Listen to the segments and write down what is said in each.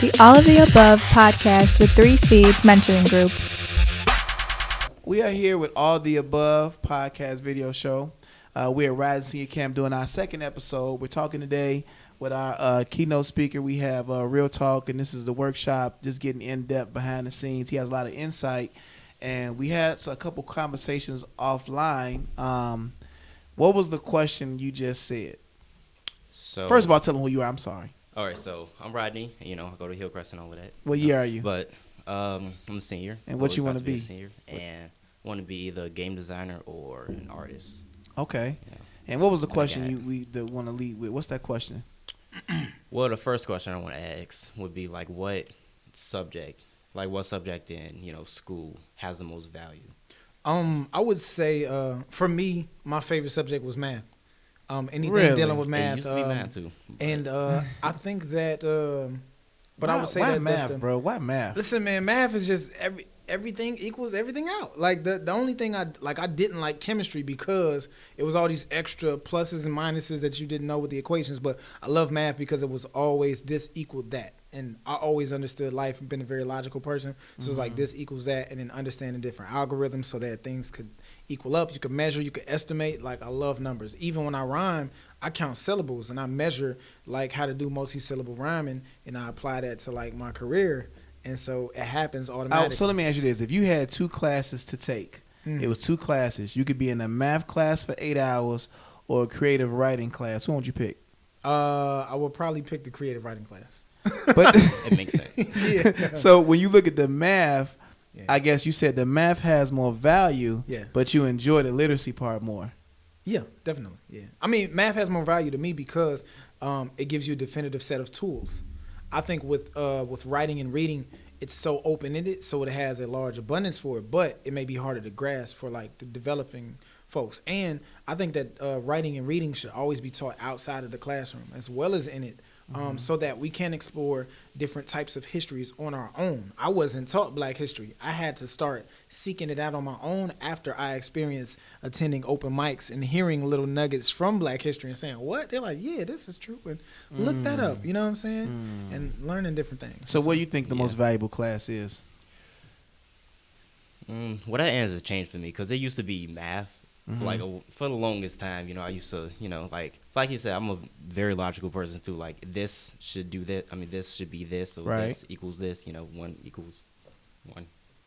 the All of the Above podcast with 3 Seeds Mentoring Group. We are here with All the Above podcast video show. We're at Rising Senior Camp doing our second episode. We're talking today with our keynote speaker. We have Real Talk, and this is the workshop, just getting in-depth behind the scenes. He has a lot of insight, and we had a couple conversations offline. What was the question you just said? So First of all, tell them who you are. I'm sorry. all right, so I'm Rodney. I go to Hillcrest and all of that. What year are you? But I'm a senior. And what you want wanna to be? A senior, and want to be either a game designer or an artist. Okay. Yeah. And what was the I question got you want to lead with? What's that question? Well, the first question I want to ask would be what subject in school has the most value? I would say for me, my favorite subject was math. Anything Really? dealing with It math. used to be math too. And I think that, but I would say why that math, that's bro? Why math? Listen, man, math is just everything equals everything out. Like the only thing I didn't like chemistry because it was all these extra pluses and minuses that you didn't know with the equations. But I love math because it was always this equaled that. And I always understood life and been a very logical person. So it's like this equals that, and then understanding different algorithms so that things could equal up. You could measure, you could estimate. Like, I love numbers. Even when I rhyme, I count syllables, and I measure how to do multi-syllable rhyming, and I apply that to my career. And so it happens automatically. So let me ask you this. If you had 2 classes to take, it was 2 classes, you could be in a math class for 8 hours or a creative writing class. What would you pick? I would probably pick the creative writing class. But It makes sense. Yeah. So when you look at the math, Yeah. I guess you said the math has more value, Yeah. but you enjoy the literacy part more. Yeah, definitely. Yeah. I mean, math has more value to me because it gives you a definitive set of tools. I think with writing and reading, it's so open-ended, so it has a large abundance for it, but it may be harder to grasp for the developing folks. And I think that writing and reading should always be taught outside of the classroom as well as in it. So that we can explore different types of histories on our own. I wasn't taught Black history. I had to start seeking it out on my own after I experienced attending open mics and hearing little nuggets from Black history and saying, what? They're like, yeah, this is true. And look that up. You know what I'm saying? And learning different things. So what do you think the most Yeah. valuable class is? What that answer changed for me because it used to be math. For the longest time, I used to, like you said, I'm a very logical person too. This should do that. I mean, this should be this, so Right. this equals this. 1 equals 1.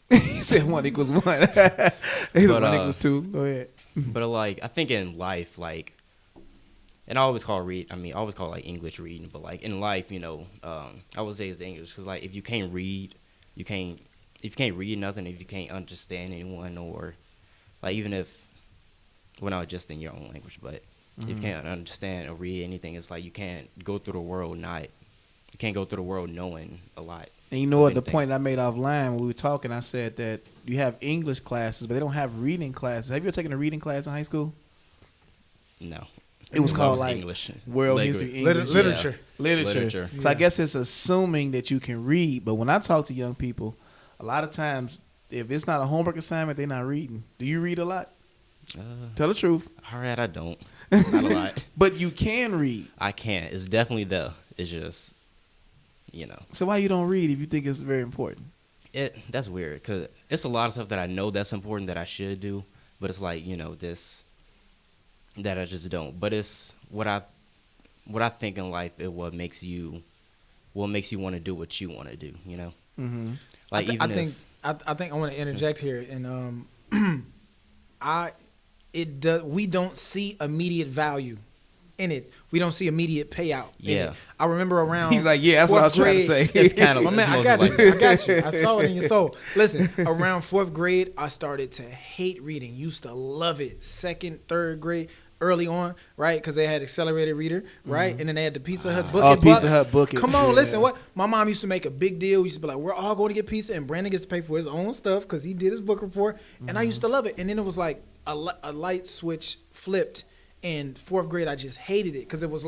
He said 1 equals 1. Either But, 1 equals 2. Go ahead. But I think in life, and I always call English reading, but in life, I would say it's English because if you can't read, if you can't read nothing, if you can't understand anyone, or even if not just in your own language, but if you can't understand or read anything, it's you can't go through the world knowing a lot. And you know what? The anything. point I made offline when we were talking, I said that you have English classes, but they don't have reading classes. Have you ever taken a reading class in high school? No. It was called English. World History English. Literature. Literature. So I guess it's assuming that you can read. But when I talk to young people, a lot of times, if it's not a homework assignment, they're not reading. Do you read a lot? Tell the truth. All right, I don't. Not a lot. But you can read. I can't. It's definitely there. It's just, So why you don't read if you think it's very important? That's weird because it's a lot of stuff that I know that's important that I should do, but it's this that I just don't. But it's what I think in life is what makes you want to do what you want to do. Mm-hmm. I think I want to interject here, and we don't see immediate value in it. We don't see immediate payout. in Yeah. it. I remember around. He's like, yeah, that's what I was trying to say. It's kind of My man, I got you. I saw it in your soul. Listen, around 4th grade, I started to hate reading. Used to love it. 2nd, 3rd grade, early on, right? Because they had accelerated reader, right? And then they had the Pizza Hut book. Pizza Hut book. Come on, Yeah. listen. What my mom used to make a big deal. We used to be like, we're all going to get pizza, and Brandon gets to pay for his own stuff because he did his book report. And I used to love it. And then it was like a light switch flipped. In 4th grade, I just hated it because it was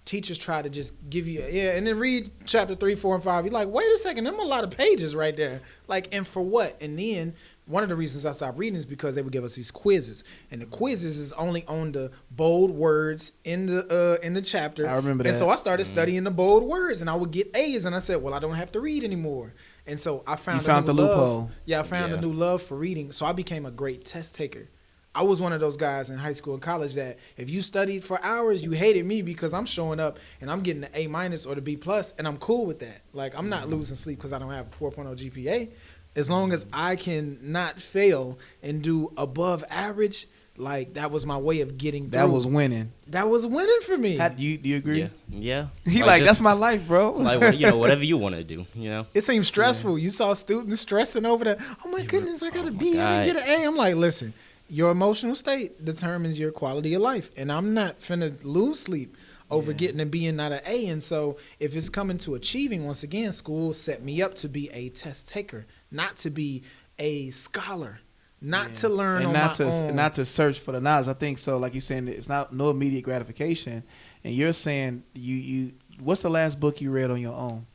teachers try to just give you, and then read chapter 3, 4, and 5. You're like, wait a second, them a lot of pages right there. And for what? And then one of the reasons I stopped reading is because they would give us these quizzes, and the quizzes is only on the bold words in the chapter. I remember that. And so I started studying the bold words, and I would get A's, and I said, well, I don't have to read anymore. And so I found the loophole. Yeah, I found a new love for reading. So I became a great test taker. I was one of those guys in high school and college that if you studied for hours, you hated me because I'm showing up and I'm getting the A- or the B+, and I'm cool with that. Like, I'm not losing sleep because I don't have a 4.0 GPA. As long as I can not fail and do above average, like, that was my way of getting through. That was winning. That was winning for me. Do you agree? Yeah. He like that's my life, bro. Like, whatever you want to do, you know. It seems stressful. You saw students stressing over that. Oh my goodness, I got a B and get an A. I'm like, listen, your emotional state determines your quality of life, and I'm not finna lose sleep over getting a B and not an A. And so if it's coming to achieving, once again, school set me up to be a test taker, not to be a scholar, not to learn on my own. Not to search for the knowledge. I think so. Like you're saying, it's not no immediate gratification, and you're saying you. What's the last book you read on your own?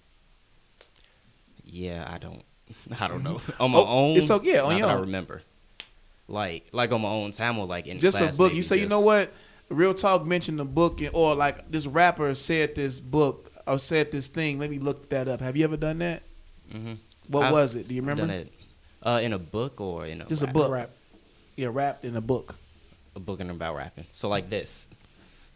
Yeah, I don't know. On my own. It's okay. On your own. I remember. Like on my own time, or like in just class, a book. maybe You say, you know what? Real Talk mentioned the book, or like this rapper said this book or said this thing. Let me look that up. Have you ever done that? Mm-hmm. What was it? Do you remember? Done it, in a book or in a just rap? a book. Rap. Yeah, rapped in a book. A book about rapping. So like this.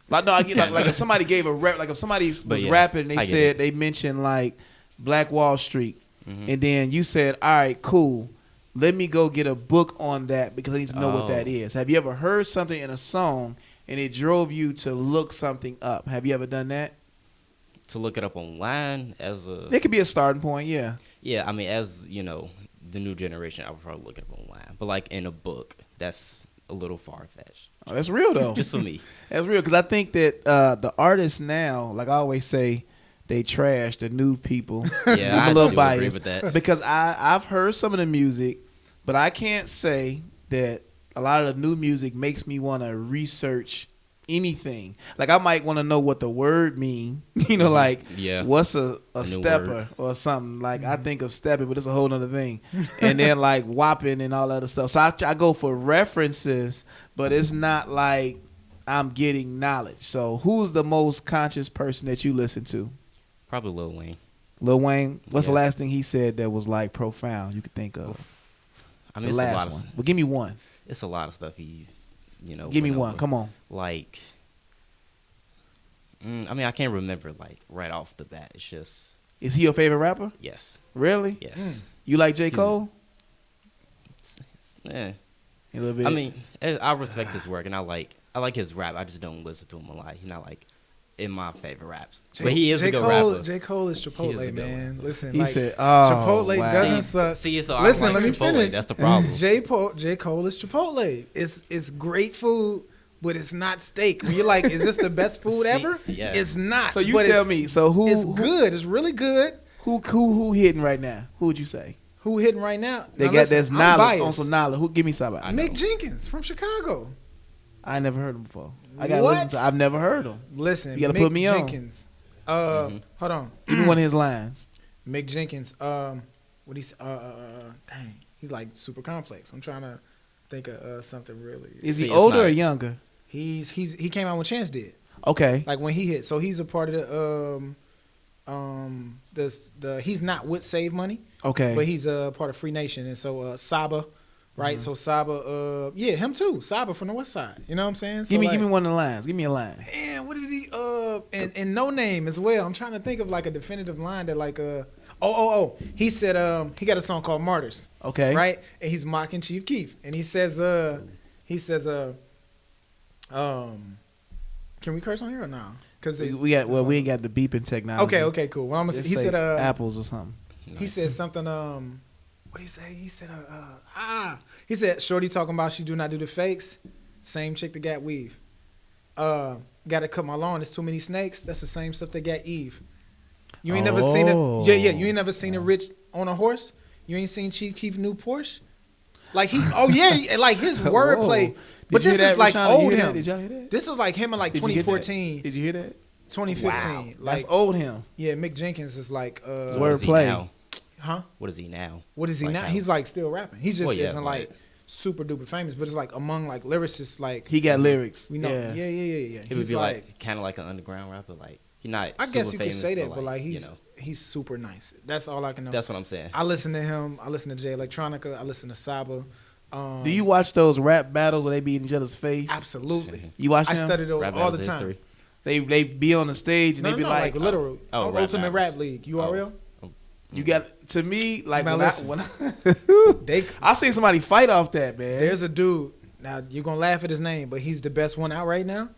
Like no, I get like if somebody gave a rap, like if somebody was rapping and they said they mentioned like Black Wall Street, and then you said, all right, cool. Let me go get a book on that because I need to know what that is. Have you ever heard something in a song and it drove you to look something up? Have you ever done that? To look it up online as a... It could be a starting point, yeah. Yeah, I mean, as, you know, the new generation, I would probably look it up online. But, like, in a book, that's a little far-fetched. Oh, that's real, though. Just for me. That's real because I think that the artists now, like I always say, they trash the new people. Yeah, I'm I a little do biased agree with that. because I've heard some of the music, but I can't say that a lot of the new music makes me want to research anything. Like I might want to know what the word mean, you know, like what's a stepper or something. Like I think of stepping, but it's a whole other thing. And then like whopping and all that other stuff. So I go for references, but it's not like I'm getting knowledge. So who's the most conscious person that you listen to? Probably Lil Wayne. Lil Wayne. What's the last thing he said that was like profound you could think of? I mean, the last one. Well, give me one. It's a lot of stuff he, you know. Give me one. Come on. Like, I mean, I can't remember like right off the bat. It's just. Is he your favorite rapper? Yes. Really? Yes. You like J. Cole? Yeah. A little bit. I mean, I respect his work and I like his rap. I just don't listen to him a lot. He's not like in my favorite raps. But he is a good rapper. J. Cole is Chipotle, man. Listen, he like, said, Chipotle doesn't suck. See, so listen, like let me Chipotle. finish. That's the problem. J. Cole is Chipotle. It's great food, but it's not steak. When you're like, is this the best food ever? Yeah. It's not. So you tell me. So who? It's good. It's really good. Who hitting right now? Who would you say? Who hitting right now? They now got listen, that's I'm knowledge biased. on some knowledge. Who? Give me somebody. Mick Jenkins from Chicago. I never heard him before. I got What? listen to. I've never heard him. Listen, You gotta Mick put me on. Jenkins. Hold on. Give me one of his lines. Mick Jenkins. What he's dang, he's like super complex. I'm trying to think of something really. Is he See, it's older not- or younger? He came out when Chance did. Okay. Like when he hit. So he's a part of the he's not with Save Money, Okay. but he's a part of Free Nation, and so Saba, right? So Saba, yeah, him too. Saba from the West Side. You know what I'm saying? So give me like, one of the lines. Give me a line. and what did he and No Name as well. I'm trying to think of like a definitive line that like he said he got a song called Martyrs. Okay. Right? And he's mocking Chief Keef. And he says can we curse on here or no? Cuz We ain't got the beeping technology. Okay, cool. Well, Just he say said apples or something. he said something what did he say? He said shorty talking about she do not do the fakes. Same chick that got weave. Gotta cut my lawn. There's too many snakes. That's the same stuff that got Eve. You ain't never seen it. Yeah. You ain't never seen a rich on a horse. You ain't seen Chief Keef new Porsche. Like like his wordplay. But this is like old him. Did y'all hear that? This is like him in like Did you hear that? 2014, Did you hear that? 2015. Wow. Like That's old him. yeah, Mick Jenkins is like Where is he Wordplay. now? Huh? What is he now? What is he Like now? how- He's like still rapping. He just Well, yeah, isn't like super duper famous, but it's like among like lyricists, like He got lyrics. we know. Yeah. Yeah. He would He's be like kind of like an underground rapper. Like he's not. I guess super you famous, could say that, but like you know, he's super nice. That's all I can know. that's what I'm saying. I listen to him. I listen to Jay Electronica. I listen to Saba. Do you watch those rap battles where they be in each other's face? Absolutely. You watch I them? study those Rap all the battles time. history. They be on the stage and No, they be no, like, literal. Oh, rap Ultimate battles. Rap League. URL. you got to me like Now when listen. I They I seen somebody fight off that, man. There's a dude. Now you're gonna laugh at his name, but he's the best one out right now.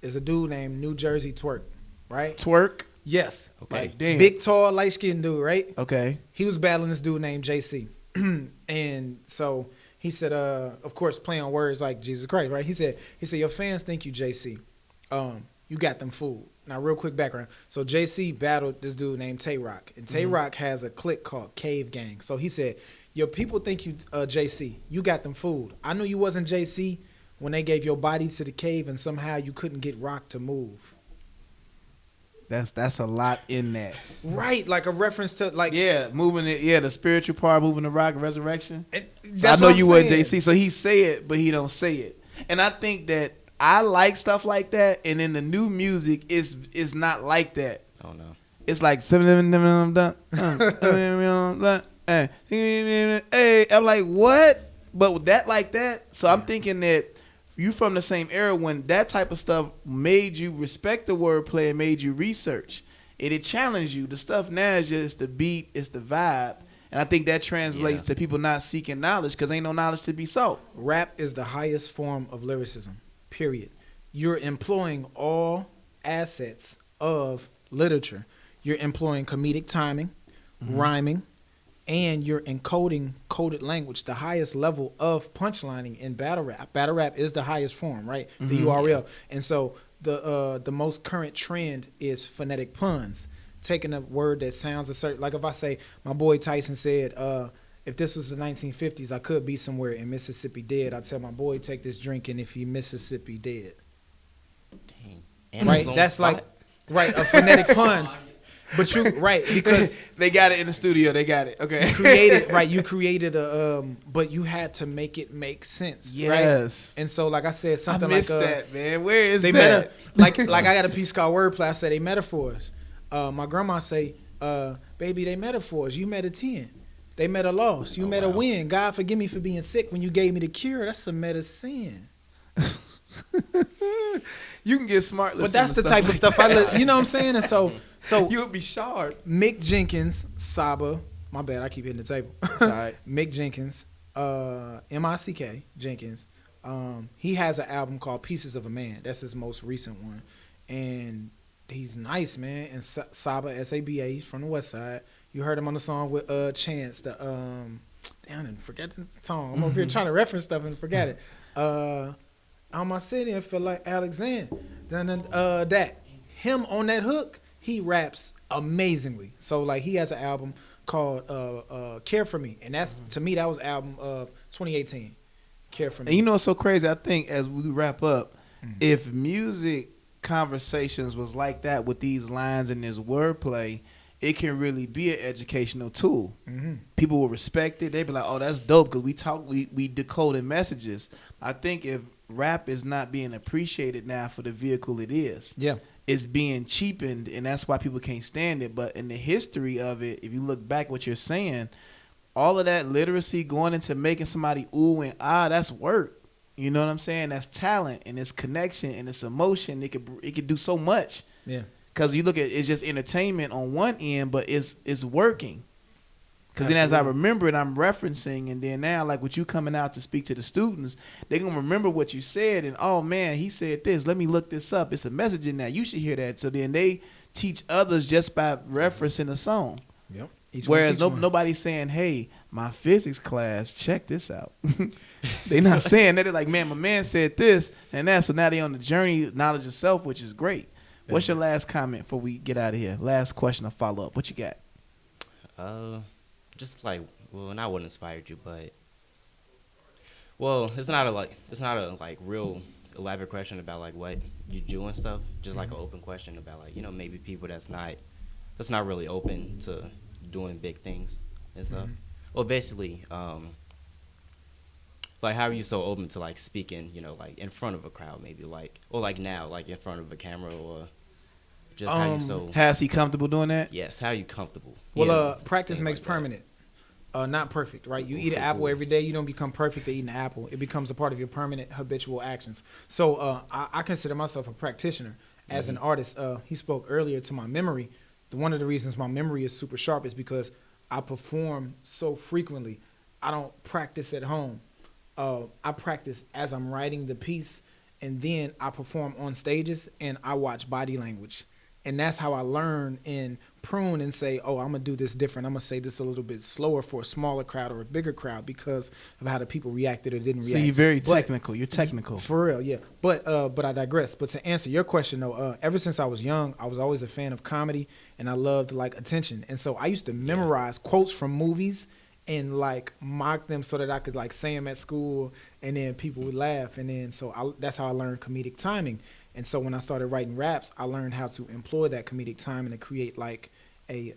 Is a dude named New Jersey Twerk, right? Twerk. Yes. Okay. Like, damn. Big, tall, light skinned dude, right? Okay. He was battling this dude named JC, and so he said, of course, play on words like Jesus Christ, right? He said, your fans think you JC, you got them fooled. Now, real quick background. So JC battled this dude named Tay Rock, and Tay Rock has a clique called Cave Gang. So he said, your people think you JC, you got them fooled. I knew you wasn't JC when they gave your body to the cave, and somehow you couldn't get Rock to move. That's a lot in that. Right, like a reference to like. Yeah, moving it. Yeah, the spiritual part, moving the rock, resurrection. And So that's I know what I'm you would saying. JC. So he say it, but he don't say it. And I think that I like stuff like that. And in the new music, is not like that. Oh no. It's like hey, I'm like, what? But with that like that, so I'm thinking that you from the same era when that type of stuff made you respect the wordplay and made you research. It challenged you. The stuff now is just the beat, it's the vibe. And I think that translates to people not seeking knowledge because ain't no knowledge to be sought. Rap is the highest form of lyricism, period. You're employing all assets of literature. You're employing comedic timing, rhyming, and you're encoding coded language, the highest level of punchlining in battle rap. Battle rap is the highest form, right? The URL. And so the most current trend is phonetic puns, taking a word that sounds a certain, like if I say, my boy Tyson said, if this was the 1950s, I could be somewhere in Mississippi dead. I'd tell my boy, take this drink, and if he Mississippi dead. Dang. And Right? it was on That's the like, spot. right, a phonetic pun. But you, right, because They got it in the studio. They got it. Okay. you created a, but you had to make it make sense, right? Yes. And so, like I said, I something missed like, that, man. Where is they that? like I got a piece called Wordplay. I said they metaphors. My grandma say, baby, they metaphors. You met a 10. They met a loss. You met a win. God forgive me for being sick when you gave me the cure. That's a medicine. You can get smart. But listening that's to the type of like stuff that. you know what I'm saying? And so You would be sharp. Mick Jenkins, Saba, my bad, I keep hitting the table. Right. Mick Jenkins, M-I-C-K, Jenkins. He has an album called Pieces of a Man. That's his most recent one. And he's nice, man. And Saba, S-A-B-A, he's from the West Side. You heard him on the song with Chance, the damn it, forget the song. I'm over here trying to reference stuff and forget it. On my city, I feel like Alexander. Then that. Him on that hook, he raps amazingly. So like he has an album called Care For Me. And that's to me that was album of 2018. Care For Me. And you know what's so crazy? I think as we wrap up, if music conversations was like that with these lines and this wordplay, it can really be an educational tool. People will respect it. They be like, "Oh, that's dope," because we decoding messages. I think if rap is not being appreciated now for the vehicle it is, it's being cheapened, and that's why people can't stand it. But in the history of it, if you look back what you're saying, all of that literacy going into making somebody ooh and ah, that's work. You know what I'm saying? That's talent, and it's connection, and it's emotion. It could do so much. Yeah. Because you look at it's just entertainment on one end, but it's working. Because then as I remember it, I'm referencing, and then now like with you coming out to speak to the students, they're going to remember what you said, and oh man, he said this. Let me look this up. It's a message in that. You should hear that. So then they teach others just by referencing the song. Yep. Whereas nobody's saying, hey, my physics class, check this out. They're not saying that. They're like, man, my man said this and that. So now they're on the journey, knowledge of self, which is great. What's your last comment before we get out of here? Last question or follow up. What you got? Just like, well, not what inspired you, but well, it's not a real elaborate question about like what you do and stuff. Just like an open question about like maybe people that's not really open to doing big things. and stuff. Well, basically, like how are you so open to like speaking, you know, like in front of a crowd, maybe like, or like now, like in front of a camera, or just how you so? Has he comfortable doing that? Yes, how are you comfortable? Well, practice Things makes like that. permanent. Not perfect, right? You eat an Okay, apple cool. every day. You don't become perfect at eating an apple. It becomes a part of your permanent habitual actions. So I consider myself a practitioner. As an artist, he spoke earlier to my memory. One of the reasons my memory is super sharp is because I perform so frequently. I don't practice at home. I practice as I'm writing the piece, and then I perform on stages, and I watch body language. And that's how I learn and prune and say, oh, I'm going to do this different. I'm going to say this a little bit slower for a smaller crowd or a bigger crowd because of how the people reacted or didn't react. So you're very But- technical. You're technical. For real, yeah. But I digress. But to answer your question, though, ever since I was young, I was always a fan of comedy, and I loved like attention. And so I used to memorize quotes from movies and like mock them so that I could like say them at school, and then people would laugh. And then that's how I learned comedic timing. And so when I started writing raps, I learned how to employ that comedic timing to create like a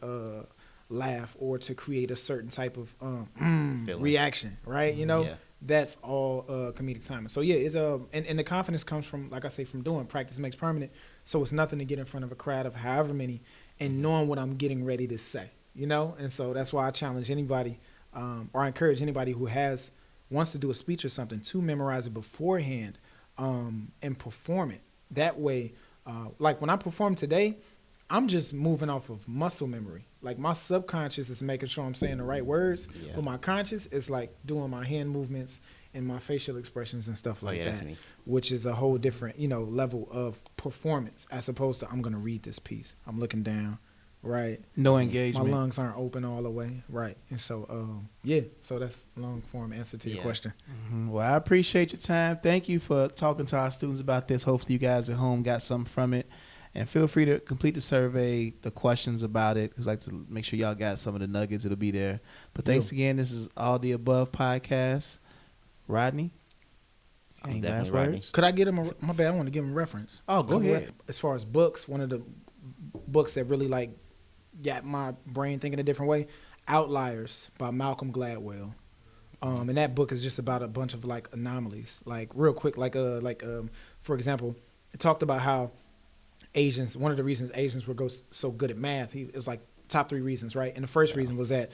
laugh or to create a certain type of Feeling. reaction, right? You know, Yeah. that's all comedic timing. So yeah, it's and the confidence comes from, like I say, from doing. Practice makes permanent. So it's nothing to get in front of a crowd of however many and knowing what I'm getting ready to say, you know. And so that's why I challenge anybody, or I encourage anybody who wants to do a speech or something to memorize it beforehand and perform it. That way, like when I perform today, I'm just moving off of muscle memory. Like my subconscious is making sure I'm saying the right words, Yeah. but my conscious is like doing my hand movements and my facial expressions and stuff like yeah, that, that's me. which is a whole different, level of performance as opposed to I'm going to read this piece. I'm looking down, right? No My engagement. lungs aren't open all the way, right? And so, so that's long form answer to your Yeah. question. Well, I appreciate your time. Thank you for talking to our students about this. Hopefully, you guys at home got something from it. And feel free to complete the survey, the questions about it. I'd like to make sure y'all got some of the nuggets. It'll be there. But thanks again. This is All the Above podcast. Rodney, any last Definitely Rodney. Could I get him my bad? I want to give him a reference. Oh, go ahead. As far as books, one of the books that really like got my brain thinking a different way, Outliers by Malcolm Gladwell. And that book is just about a bunch of like anomalies. Like real quick, for example, it talked about how Asians, one of the reasons Asians were so good at math, it was like top 3 reasons, right? And the first reason was that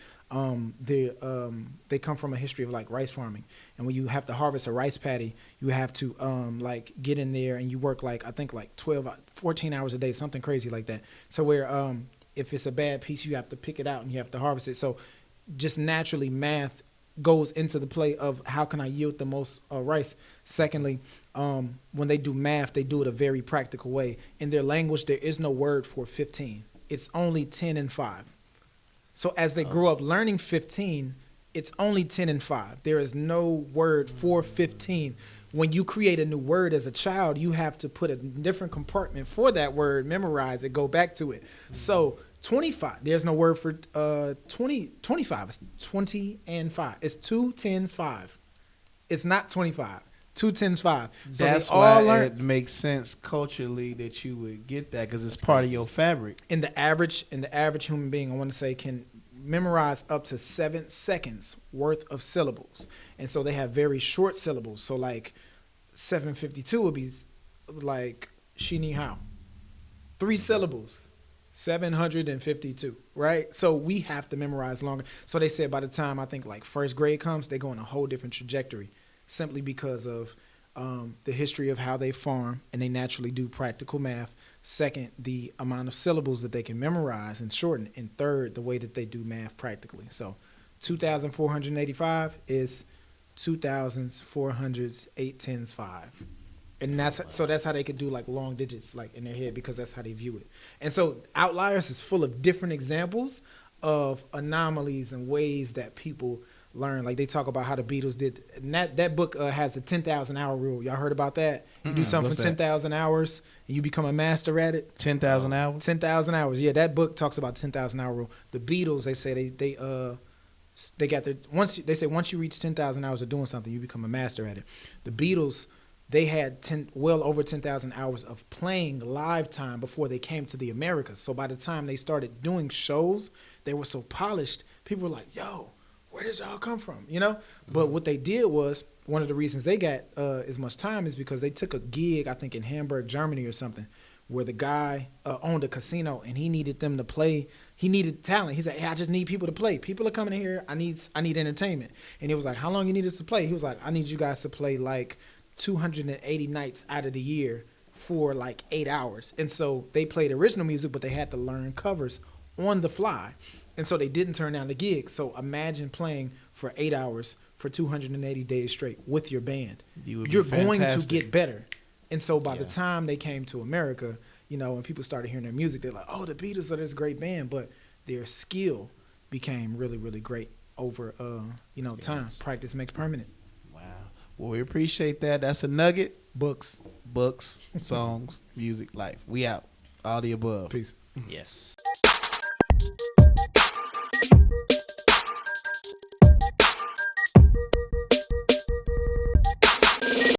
they come from a history of like rice farming, and when you have to harvest a rice paddy, you have to like get in there and you work like I think like 14 hours a day, something crazy like that. So where if it's a bad piece, you have to pick it out and you have to harvest it. So just naturally, math goes into the play of how can I yield the most rice. Secondly, when they do math, they do it a very practical way. In their language, there is no word for 15. It's only 10 and 5. So as they grow up learning 15, it's only 10 and 5. There is no word for 15. When you create a new word as a child, you have to put a different compartment for that word, memorize it, go back to it. So 25, there's no word for 25. It's 20 and 5. It's 2 10s 5. It's not 25. 2 10s 5. So That's they all why learn it makes sense culturally that you would get that because it's part of your fabric. in the average human being, I want to say, can memorize up to 7 seconds worth of syllables. And so they have very short syllables. So like 752 would be like shi ni hao. 3 syllables. 752, right? So we have to memorize longer. So they said by the time I think like first grade comes, they go on a whole different trajectory simply because of the history of how they farm and they naturally do practical math. Second, the amount of syllables that they can memorize and shorten. And third, the way that they do math practically. So 2,485 is 2,000s, 400s, 8 10s, 5. And that's how they could do like long digits like in their head because that's how they view it. And so Outliers is full of different examples of anomalies and ways that people learn. Like they talk about how the Beatles did. And that book has the 10,000 hour rule. Y'all heard about that? You do something What's for that? 10,000 hours and you become a master at it. 10,000 hours? 10,000 hours. Yeah, that book talks about 10,000 hour rule. The Beatles, they say they got their once you reach 10,000 hours of doing something, you become a master at it. The Beatles they had well over 10,000 hours of playing live time before they came to the Americas. So by the time they started doing shows, they were so polished. People were like, yo, where did y'all come from? You know? Mm-hmm. But what they did was, one of the reasons they got as much time is because they took a gig, I think in Hamburg, Germany or something, where the guy owned a casino and he needed them to play. He needed talent. He said, hey, I just need people to play. People are coming in here. I need entertainment. And he was like, how long you need us to play? He was like, I need you guys to play like 280 nights out of the year for like 8 hours. And so they played original music, but they had to learn covers on the fly. And so they didn't turn down the gig. So imagine playing for 8 hours for 280 days straight with your band. You're going to get better. And so by the time they came to America, you know, when people started hearing their music, they're like, oh, the Beatles are this great band. But their skill became really, really great over, time. Practice makes permanent. Wow. Well, we appreciate that. That's a nugget. Books, songs, music, life. We out. All the above. Peace. Yes.